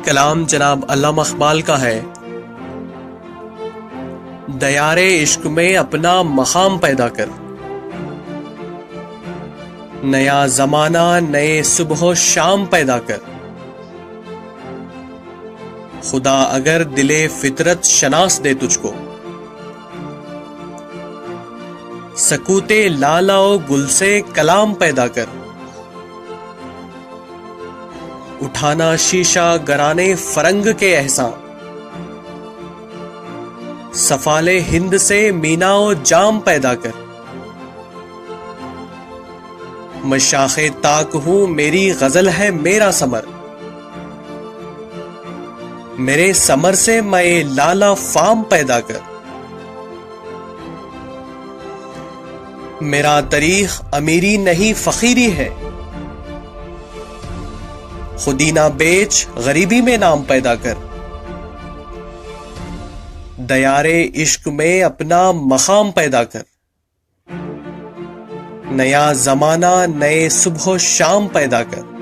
कलाम जनाब अल्लामा इकबाल का है, दयारे इश्क में अपना मकाम पैदा कर। नया जमाना नए सुबह शाम पैदा कर। खुदा अगर दिले फितरत शनास दे तुझको, सकूते लालाओ गुल से कलाम पैदा कर। उठाना शीशा गराने फरंग के एहसान, सफाले हिंद से मीनाओ जाम पैदा कर। मशाखे ताक हूं मेरी गजल है मेरा समर, मेरे समर से मैं लाला फाम पैदा कर। मेरा तारीख अमीरी नहीं फकीरी है, खुदी ना बेच गरीबी में नाम पैदा कर। दयारे इश्क में अपना मकाम पैदा कर। नया जमाना नए सुबह शाम पैदा कर।